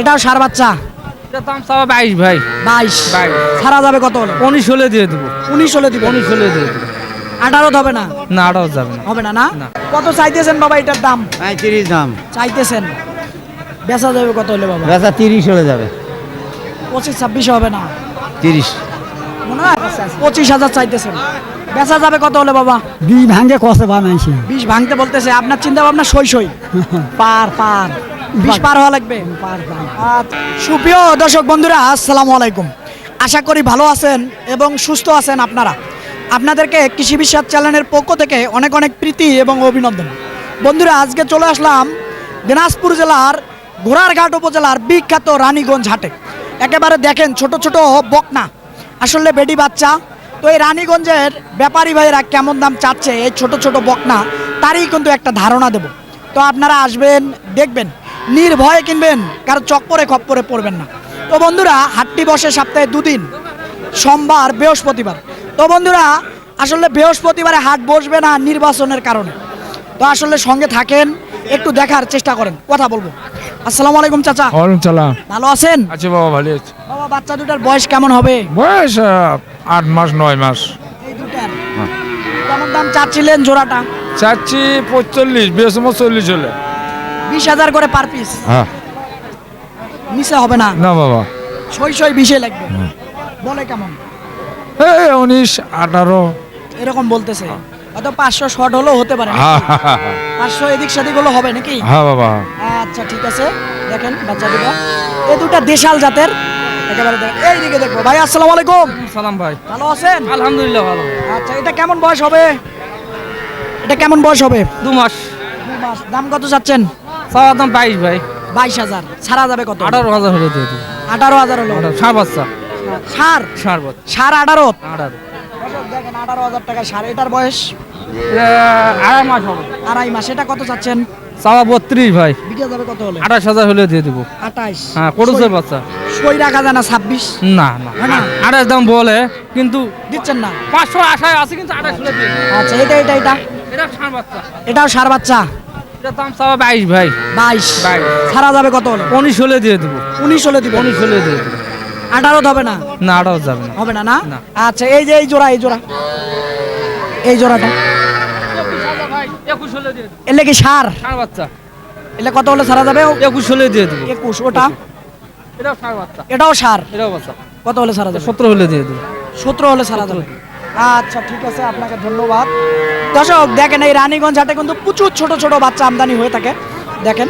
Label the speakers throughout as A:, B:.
A: এটাও সার বাচ্চা।
B: এটা দাম চাওয়া 22 ভাই।
A: 22
B: 22
A: ছাড়া যাবে কত হলে?
B: 19 হলে দিয়ে দেবো।
A: 19 হলে দিবেন।
B: 19 হলে দিয়ে দেবো।
A: 18 হবে না?
B: না, আটাও যাবে না।
A: হবে না না?
B: না।
A: কত চাইতেছেন বাবা এটার দাম?
C: 35 দাম।
A: চাইতেছেন, বেচা যাবে কত হলে বাবা?
C: বেচা 30 হলে যাবে।
A: 25-26 হবে না?
C: 30
A: মনে হয় 25,000 চাইতেছেন, বেচা যাবে কত হলে বাবা?
C: 20 ভাঙে কষে বানাইছি।
A: 20 ভাঙতে বলতেছে। আপনার চিন্তা ভাবনা সই পার 20 পার হওয়া লাগবে। আচ্ছা, সুপ্রিয় দর্শক বন্ধুরা, আসসালামু আলাইকুম। আশা করি ভালো আছেন এবং সুস্থ আছেন আপনারা। আপনাদেরকে কৃষি বিশ্বাস চ্যানেলের পক্ষ থেকে অনেক অনেক প্রীতি এবং অভিনন্দন। বন্ধুরা, আজকে চলে আসলাম দিনাজপুর জেলার ঘোড়ারঘাট উপজেলার বিখ্যাত রানীগঞ্জ হাটে। একেবারে দেখেন ছোট ছোট বকনা, আসলে বেডি বাচ্চা। তো এই রানীগঞ্জের ব্যাপারী ভাইয়েরা কেমন দাম চাচ্ছে এই ছোট ছোট বকনা, তারই কিন্তু একটা ধারণা দেব। তো আপনারা আসবেন, দেখবেন, নির্ভয়ে কিনবেন, কারো চক্করে খপ্পরে পড়বেন না। তো বন্ধুরা, হাটটি বসে সপ্তাহে 2 দিন, সোমবার বৃহস্পতিবার। তো বন্ধুরা, আসলে বৃহস্পতিবারে হাট বসবে না নির্বাচনের কারণে। তো আসলে সঙ্গে থাকেন, একটু দেখার চেষ্টা করেন, কথা বলবো। আসসালামু আলাইকুম চাচা।
D: ওয়ালাইকুম সালাম।
A: ভালো আছেন?
D: আচ্ছা বাবা, ভালো আছে।
A: বাবা, বাচ্চা দুটার বয়স কেমন হবে?
D: বয়স 8 মাস 9 মাস।
A: এই দুটার কেমন দাম চাচ্ছিলেন জোড়াটা?
D: চাচ্ছি 45, বেশি 40 হলে।
A: 20,000 করে পার পিস।
D: হ্যাঁ।
A: নিচে হবে না?
D: না বাবা,
A: সই 20 লাগবে। বলে কেমন?
D: এই 19 18।
A: এরকম বলতেছে। হয়তো 500 শর্ট হলেও হতে পারে।
D: হ্যাঁ হ্যাঁ হ্যাঁ
A: 500 এদিক সেদিক হলো হবে নাকি?
D: হ্যাঁ বাবা।
A: আচ্ছা ঠিক আছে, দেখেন বাচ্চা দুটো, এই দুটা দেশাল জাতের। একেবারে দেখেন, এইদিকে দেখবো। ভাই আসসালামু আলাইকুম।
B: সালাম ভাই।
A: ভালো আছেন?
B: আলহামদুলিল্লাহ ভালো।
A: আচ্ছা, এটা কেমন বয়স হবে? এটা কেমন বয়স হবে?
B: 2 মাস।
A: 2 মাস। দাম কত চাচ্ছেন?
B: চাওয়া দাম 22 ভাই।
A: 22,000 ছাড়া যাবে কত?
B: 18,000 হলে দিয়ে দেবো।
A: 18,000 হলো।
B: ষাঁড় বাচ্চা।
A: সার
B: ষাঁড় বাচ্চা।
A: 18,000।
B: 18
A: দেখেন 18,000 টাকা সার। এটার বয়স
B: আড়াই মাস হবে।
A: 2.5 মাস। এটা কত চাচ্ছেন?
B: চাওয়া 32 ভাই।
A: বিক্রি যাবে কত হলে?
B: 28,000 হলে দিয়ে দেবো।
A: 28।
B: হ্যাঁ, করুসের বাচ্চা।
A: সই রাখা যায় না? 26
B: না না,
A: হয় না?
B: 28 দাম বলে কিন্তু
A: দিচ্ছেন না?
B: 500 আশায় আছে কিন্তু 28 হলে দিয়ে দেবো।
A: আচ্ছা, এটা
B: এটা ষাঁড় বাচ্চা।
A: এটাও সার বাচ্চা।
B: এটা দাম চাওয়া 22 ভাই।
A: 22
B: 22
A: ছাড়া যাবে কত হলে?
B: 19 হলে দিয়ে দেবো।
A: 19 হলে দিবেন।
B: 19 হলে দিয়ে দেবো।
A: 18 হবে না?
B: না, আটাও যাবে না।
A: হবে না না?
B: না।
A: আচ্ছা, এই যে এই জোড়াটা
B: 21 হলে দিয়ে দেবো।
A: এলে কি সার?
B: ষাঁড় বাচ্চা।
A: এলে কত হলে ছাড়া যাবে?
B: 21 হলে দিয়ে দেবো।
A: 21। ওটা?
B: এটাও ষাঁড় বাচ্চা।
A: এটাও সার।
B: এটাও বাচ্চা।
A: কত হলে ছাড়া যাবে?
B: 17 হলে দিয়ে দেবো।
A: 17 হলে ছাড়া যাবে। আচ্ছা ঠিক আছে, আপনাকে ধন্যবাদ। দর্শক দেখেন, এই রানীগঞ্জ হাটে কিন্তু প্রচুর ছোট ছোট বাচ্চা আমদানি হয়ে থাকে। দেখেন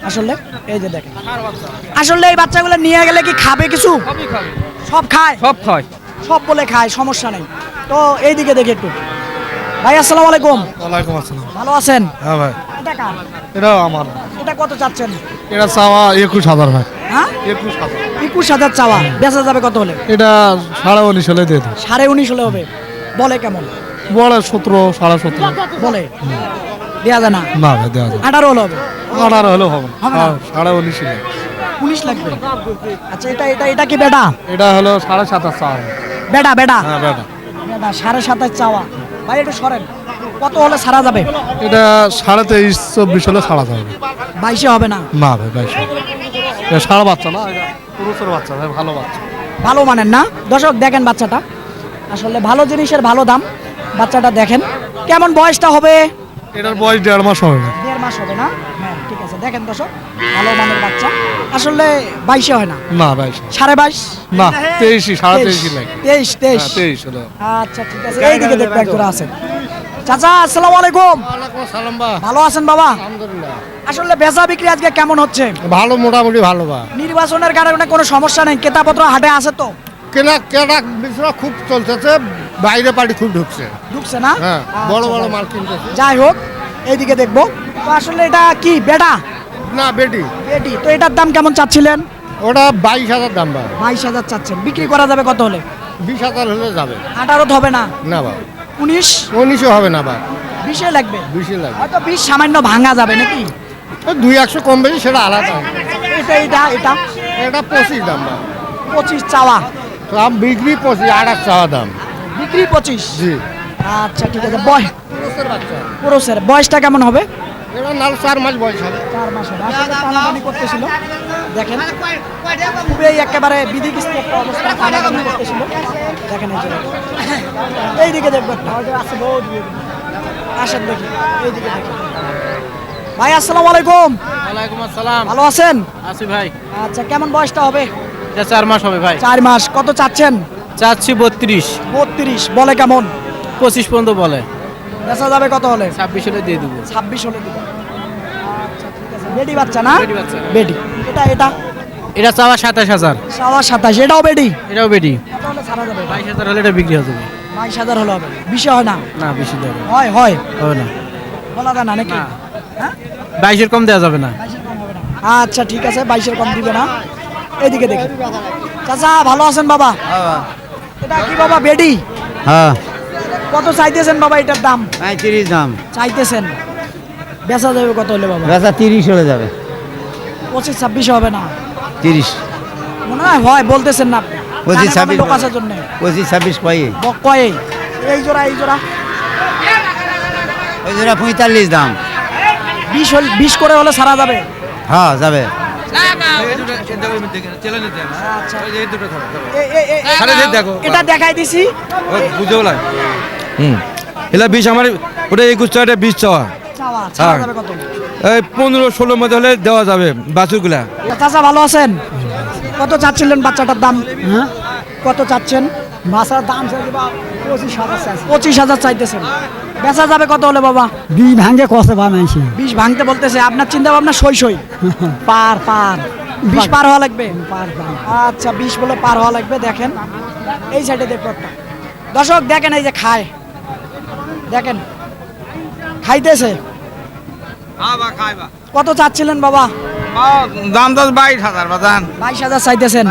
A: আসলে, এই যে দেখেন,
B: ষাঁড় বাচ্চা।
A: আসলে এই বাচ্চাগুলো নিয়ে গেলে কি খাবে কিছু?
B: সবই খাবে।
A: সব খায়?
B: সব খায়।
A: সব বলে খায়, সমস্যা নেই। তো এইদিকে দেখি একটু। ভাই আসসালামু আলাইকুম।
E: ওয়ালাইকুম আসসালাম।
A: ভালো আছেন?
E: হ্যাঁ ভাই,
A: এটা কার?
E: এটাও আমার।
A: এটা কত চাচ্ছেন?
E: এটা চাওয়া 21,000 ভাই।
A: হ্যাঁ,
E: 21,000।
A: 21,000 চাওয়া। বেচা যাবে কত হলে?
E: এটা 19.5 হলে দিয়ে দিই।
A: 19.5 হলে হবে। বলে কেমন?
E: বলে 17, 17.5।
A: বলে দেয়া যায় না?
E: না ভাই, দেওয়া যায়
A: 18 হলে হবে।
E: 18 হলেও হবে না।
A: হবে না?
E: 19.5 হলে।
A: 19 লাগবে। আচ্ছা, এটা কি বেটা?
E: এটা হলো 7.5 চাওয়া।
A: বেটা বেটা
E: হ্যাঁ বেটা।
A: বেটা 27.5 চাওয়া। ভাই একটু সরেন, কত হলে ছাড়া যাবে?
E: এটা 23.5 24 হলে ছাড়া যাবে।
A: 22 হবে না?
E: না ভাই, 22। এটা ষাঁড় বাচ্চা না, এটা পুরুষের বাচ্চা ভাই, ভালো বাচ্চা।
A: ভালো মানেন না? দর্শক দেখেন বাচ্চাটা, আসলে ভালো জিনিসের ভালো দাম। বাচ্চাটা দেখেন কেমন, বয়সটা হবে?
E: এটার বয়স 1.5 মাস হবে না।
A: 1.5 মাস হবে না? হ্যাঁ ঠিক আছে, দেখেন দর্শক, ভালো মানের বাচ্চা। আসলে 22 হয় না?
E: না 22।
A: 22.5?
E: না 23, 23.5 লাগে।
A: 23
E: হ্যাঁ 23 হলো।
A: আচ্ছা ঠিক আছে, এইদিকে দেখতে একজোড়া আছে। চাচা আসসালামু আলাইকুম।
E: ওয়ালাইকুম আসসালাম বা।
A: ভালো আছেন বাবা?
E: আলহামদুলিল্লাহ
A: আসলে বেচা বিক্রি আজকে কেমন হচ্ছে?
E: ভালো, মোটামুটি ভালো বা।
A: নির্বাচনের কারণে কোনো সমস্যা নেই? ক্রেতাপত্র হাটে আছে তো?
E: কেনা বিচরা খুব চলতেছে, বাইরে পার্টি খুব ঢুকছে।
A: ঢুকছে না?
E: হ্যাঁ,
A: আচ্ছা,
E: বড় বড় মাল কিনতেছে।
A: যাই হোক, এইদিকে দেখবো। তো আসলে এটা কি বেটা?
E: না বেটি,
A: বেটি। তো এটার দাম কেমন চাচ্ছিলেন?
E: ওটা 22,000 দাম বা।
A: 22,000 চাচ্ছেন। বিক্রি করা যাবে কত হলে?
E: 20,000 হলে যাবে।
A: 18 হবে না?
E: না বা,
A: 19?
E: 19 হবে না বা,
A: 20 লাগবে।
E: 20 লাগে।
A: হয়তো 20 সামান্য ভাঙা যাবে নাকি?
E: 200 কম বেশি সেটা আলাদা।
A: এটা
E: এটা 25 দাম বা।
A: 25 চাওয়া।
E: দাম বিক্রি 25, 28 চাওয়া দাম।
A: বিক্রি 25?
E: জি।
A: আচ্ছা ঠিক আছে।
E: পুরুষের বাচ্চা।
A: পুরুষের বয়সটা কেমন হবে?
E: এটা নাল 4 মাস বয়স হবে।
A: 4 মাস হবে। আসলে টানাটানি করতেছিল, দেখেন খুবই একেবারে বিধিকিস্ত একটা অবস্থা, টানাটানি করতেছিল, দেখেন এই যে এইদিকে দেখবো একটা আছে বহুত দূরে। আসেন দেখি এইদিকে দেখি। ভাই আসসালামু আলাইকুম,
B: ওয়ালাইকুম আসসালাম।
A: ভালো আছেন?
B: আসি ভাই,
A: আচ্ছা, কেমন বয়সটা হবে?
B: এটা 4 মাস হবে ভাই।
A: 4 মাস। কত চাচ্ছেন?
B: চাচ্ছি 32,
A: 32। বলে কেমন?
B: 25 পর্যন্ত বলে।
A: বেচা যাবে কত হলে?
B: 26 হলে দিয়ে দেবো।
A: 26 হলে দিব। আচ্ছা ঠিক আছে। বেডি বাচ্চা না?
B: বেডি বাচ্চা।
A: বেডি। এটা
B: এটা চাওয়া 27000,
A: 27। এটাও বেডি।
B: এটাও বেডি।
A: কত হলে ছাড়া যাবে?
B: 22000 হলে এটা বিক্রি হয়ে যাবে।
A: 22,000 হলে হবে। বেশি হয় না?
B: না বেশি দেবে
A: হয় হয়,
B: হবে না।
A: বলা যায় না নাকি?
B: না।
A: হ্যাঁ,
B: 22 কম দেওয়া যাবে না।
A: 22 কম হবে না। আচ্ছা ঠিক আছে, 22 কম দিবে না। এইদিকে দেখি। চাচা ভালো আছেন বাবা? এটা কি বাবা বেডি?
C: হ্যাঁ
A: কত চাইতেছেন বাবা এটার দাম?
C: 35 দাম।
A: চাইতেছেন, বেচা যাবে কত হলে বাবা?
C: বেচা 30 হলে যাবে।
A: 25-26 হবে না?
C: 30
A: মনে হয় বলতেছেন না আপনি।
C: 25-26
A: লোক আসার জন্য
C: 25-26 কয়?
A: কয়ে এই জোড়া
C: ওই জোড়া 45 দাম।
A: 20 করে হলে সারা যাবে।
C: হ্যাঁ যাবে।
A: আচ্ছা
E: দেখো
A: এটা দেখাই দিছি।
E: বুঝো না। এলা 20 আমার ওটা 21 টাকা 20 চাওয়া।
A: চাওয়া ছাড়া যাবে কত?
E: এই 15-16 মধ্যে হলে দেওয়া যাবে বাছুরগুলা।
A: চাচা ভালো আছেন? কত চাচ্ছিলেন বাচ্চাটার দাম? হ্যাঁ, কত চাচ্ছেন? বাচ্চার দাম 25,000 চাইতেছেন। বেচা যাবে কত হলে বাবা?
C: 20 ভাঙে কষে বানাইছি।
A: 20 ভাঙতে বলতেছে। আপনার চিন্তা ভাবনা সই পার 20 পার হওয়া লাগবে। আচ্ছা 20 বলে পার হওয়া লাগবে। দেখেন এই সাইডে দেখবো একটা দর্শক, দেখেন এই যে খায়, দেখেন খাইতেছে। কত চাচ্ছিলেন বাবা?
F: দাম তো 22,000 বাজান।
A: 22,000 চাইতেছেন।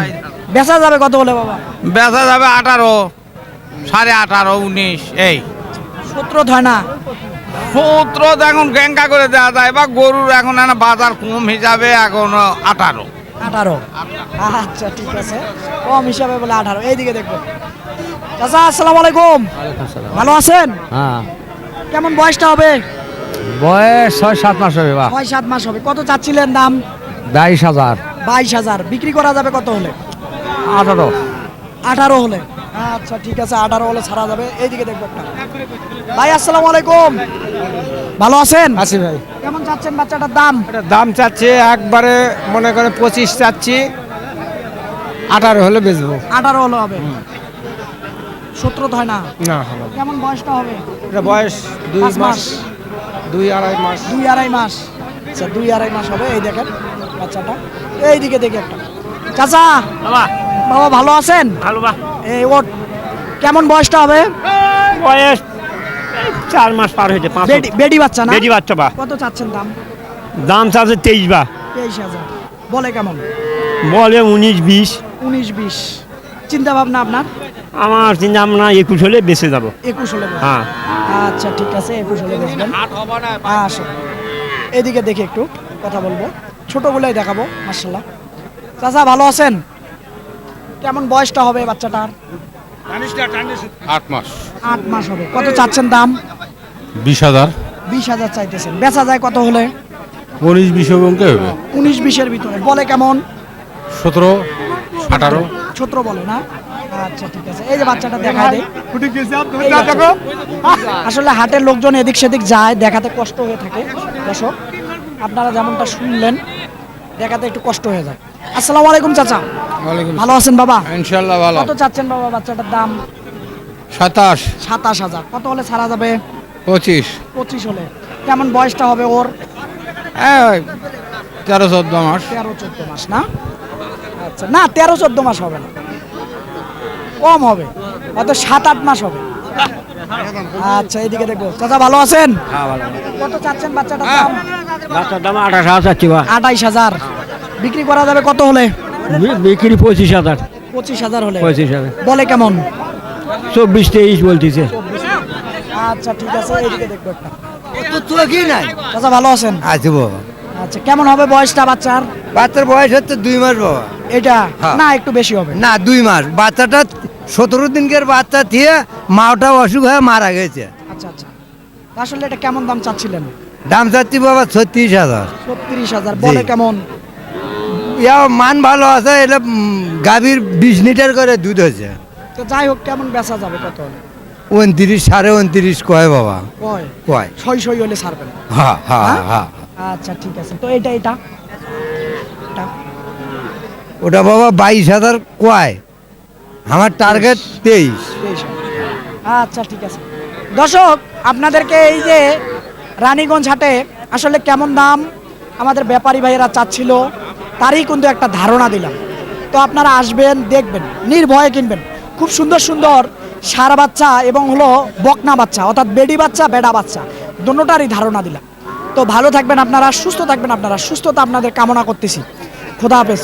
A: বেচা যাবে কত হলে বাবা?
F: বেচা যাবে 18, 18.5, 19 এই।
A: সূত্র হয় না?
F: সূত্র এখন গ্যাঙ্গা করে দেওয়া যায় বা গরুর এখন বাজার কম হিসাবে এখন 18।
A: 18। আচ্ছা ঠিক আছে, কম হিসাবে বলে 18। এইদিকে দেখবো। চাচা আসসালামু আলাইকুম, ভালো আছেন?
C: হ্যাঁ
A: কেমন বয়সটা হবে?
C: বয়স 6-7 মাস হবে।
A: 6-7 মাস হবে। কত চাচ্ছিলেন দাম?
C: 22,000।
A: 22,000। বিক্রি করা যাবে কত হলে?
C: 18।
A: 18 হলে। আচ্ছা ঠিক আছে, 18 হলে ছাড়া যাবে। এইদিকে দেখবো একটা। ভাই আসসালামু আলাইকুম, ভালো আছেন?
E: আছি ভাই।
A: কেমন চাচ্ছেন বাচ্চাটার দাম?
E: দাম চাচ্ছে একবারে মনে করে 25 চাচ্ছি, 18 হলে বেচবো।
A: 18 হলে হবে। 17 হয় না?
E: না হবে না।
A: কেমন বয়সটা হবে?
E: এটা বয়স 2
A: 5
E: মাস, 2-2.5 মাস।
A: 2-2.5 মাস। আচ্ছা 2-2.5 মাস হবে। এই দেখেন বাচ্চাটা। এইদিকে দেখি একটা। চাচা বাবা ভালো আছেন?
G: ভালো বা
A: এই ওর কেমন বয়সটা হবে?
G: বয়স 4 মাস পার হয়েছে। 5
A: বেডি বাচ্চা না?
G: বেজি বাচ্চা বা
A: কত চাচ্ছেন দাম?
G: দাম চাচ্ছে 23 বা
A: 23,000। বলে কেমন?
G: বলে 19-20।
A: 19-20। চিন্তা ভাবনা আপনার?
G: আমার চিন্তা ভাবনা 21 হলে বেঁচে যাবো।
A: 21 হলে বেচবেন।
G: হ্যাঁ
A: আচ্ছা ঠিক আছে, 21 হলে বেচবেন। আসো এদিকে দেখি একটু কথা বলবো, ছোটগুলাই দেখাবো। মাশাআল্লাহ। চাচা ভালো আছেন? কেমন বয়সটা হবে বাচ্চাটার?
F: 8 মাস।
A: 8 মাস হবে। কত চাচ্ছেন দাম?
F: 20,000।
A: 20,000 চাইতেছেন। বেচা যায় কত হলে?
F: 19-20 অঙ্কে হবে।
A: 19-20 ভিতরে। বলে কেমন?
F: 17, 18।
A: ছোট বলে না? আচ্ছা ঠিক আছে। এই যে বাচ্চাটা দেখা দেয়। আসলে হাটের লোকজন এদিক সেদিক যায়, দেখাতে কষ্ট হয়ে থাকে। দর্শক আপনারা যেমনটা শুনলেন, দেখাতে একটু কষ্ট হয়ে যায়। আসসালামু আলাইকুম চাচা, ভালো আছেন বাবা?
F: ইনশাআল্লাহ ভালো।
A: কত চাচ্ছেন বাবা বাচ্চাটার দাম?
F: 27,
A: 27,000। কত হলে ছাড়া যাবে?
F: 25।
A: 25 হলে। কেমন বয়সটা হবে ওর?
F: 13-14 মাস।
A: 13-14 মাস না? আচ্ছা না, 13-14 মাস হবে না, কম হবে, হয়তো 7-8 মাস হবে। আচ্ছা এইদিকে দেখবো। চাচা ভালো আছেন? কত চাচ্ছেন বাচ্চাটার দাম?
G: বাচ্চার দাম 28,000 চাচ্ছি বা
A: 28,000। বিক্রি করা যাবে কত হলে?
G: বিক্রি 25,000।
A: 25,000 হলে।
G: 25,000
A: বলে কেমন?
G: 24-23 বলতেছে।
A: আচ্ছা ঠিক আছে, এইদিকে দেখবো একটা।
C: তো কি নাই?
A: চাচা ভালো আছেন?
C: আছি বাবা।
A: আচ্ছা কেমন হবে বয়সটা বাচ্চার?
C: বাচ্চার বয়স হচ্ছে 2 মাস বাবা।
A: এটা
C: হ্যাঁ।
A: না একটু বেশি হবে?
C: না 2 মাস। বাচ্চাটা 17 দিনকের বাচ্চা দিয়ে মাওটা অসুখ হয়ে মারা গেছে।
A: আচ্ছা আচ্ছা, আসলে এটা কেমন দাম চাচ্ছিলেন?
C: দাম চাচ্ছি বাবা 36,000।
A: 36,000 বলে
C: জি।
A: কেমন?
C: ইয়া মান ভালো আছে, এটা গাভীর 20 লিটার করে দুধ হয়েছে।
A: তো যাই হোক কেমন বেচা যাবে কত হলে?
C: 29, 29.5 কয় বাবা,
A: কয়
C: কয়।
A: ছয় হলে ছাড়বেন?
C: হ্যাঁ হ্যাঁ
A: হ্যাঁ?
C: হ্যাঁ।
A: আচ্ছা ঠিক আছে। তো এটা এটা এটা
C: ওটা বাবা 22,000 কয়, আমার টার্গেট 23।
A: 23,000। আচ্ছা ঠিক আছে। দর্শক আপনাদেরকে এই যে রানীগঞ্জ হাটে আসলে কেমন দাম আমাদের ব্যাপারী ভাইয়েরা চাচ্ছিল তারই কিন্তু একটা ধারণা দিলাম। তো আপনারা আসবেন, দেখবেন, নির্ভয়ে কিনবেন। খুব সুন্দর সুন্দর সার বাচ্চা এবং হলো বকনা বাচ্চা, অর্থাৎ বেডি বাচ্চা বেডা বাচ্চা দুটোটারই ধারণা দিলাম। তো ভালো থাকবেন আপনারা, সুস্থ থাকবেন আপনারা, সুস্থতা আপনাদের কামনা করতেছি। খোদা হাফেজ।